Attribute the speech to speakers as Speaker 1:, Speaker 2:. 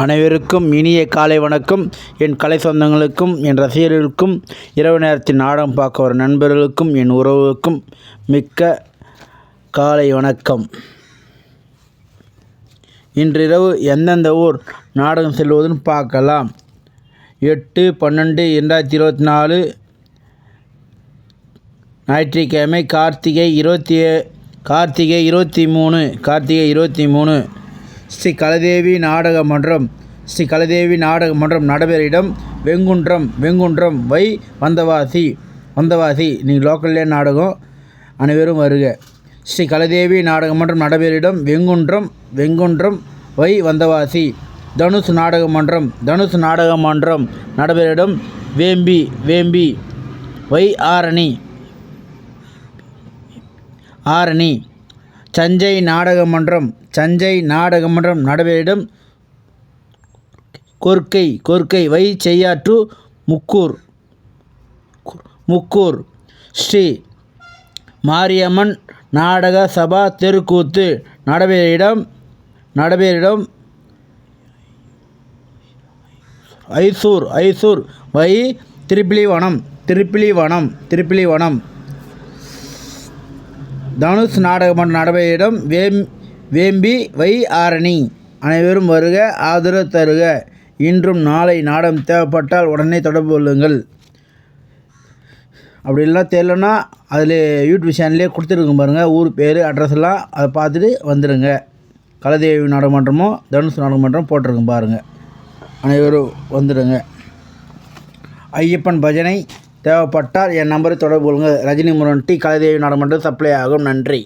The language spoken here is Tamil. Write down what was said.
Speaker 1: அனைவருக்கும் இனிய காலை வணக்கம். என் கலை சொந்தங்களுக்கும் என் ரசிகர்களுக்கும் இரவு நேரத்தில் நாடகம் பார்க்க வர நண்பர்களுக்கும் என் உறவுகளுக்கும் மிக்க காலை வணக்கம். இன்றிரவு எந்தெந்த ஊர் நாடகம் செல்வதுன்னு பார்க்கலாம். 8/12/2024 ஞாயிற்றுக்கிழமை கார்த்திகை 23 ஸ்ரீ கலைதேவி நாடக மன்றம் நடைபெற இடம் வெங்குன்றம் வை வந்தவாசி. நீங்கள் லோக்கல்லே நாடகம், அனைவரும் வருக. ஸ்ரீ கலைதேவி நாடக மன்றம் நடைபெற இடம் வெங்குன்றம் வை வந்தவாசி. தனுஷ் நாடக மன்றம் நடைபெற இடம் வேம்பி வை ஆரணி. சஞ்சை நாடக மன்றம் நடைபெற இடம் கொர்க்கை வை செய்யாற்று முக்கூர். ஸ்ரீ மாரியம்மன் நாடக சபா தெருக்கூத்து நடைபெற இடம் ஐசூர் வை திருப்பிலிவனம். தனுஷ் நாடக மன்றம் நடைபெற இடம் வேம்பி வை ஆரணி. அனைவரும் வருக, ஆதரவு தருக. இன்றும் நாளை நாடகம் தேவைப்பட்டால் உடனே தொடர்பு கொள்ளுங்கள். அப்படிலாம் தெரியலன்னா அதில் யூடியூப் சேனல்லே கொடுத்துருக்கும் பாருங்கள், ஊர் பேர் அட்ரஸ் எல்லாம் அதை பார்த்துட்டு வந்துடுங்க. கலைதேவி நாடக மன்றமோ தனுஷ் நாடக மன்றம் போட்டிருக்கும் பாருங்கள், அனைவரும் வந்துடுங்க. ஐயப்பன் பஜனை தேவைப்பட்டால் என் நம்பரை தொடர்பு கொள்ளுங்கள். ரஜினி முரன் டி கலைதேவி நாடக மன்றம் சப்ளை ஆகும். நன்றி.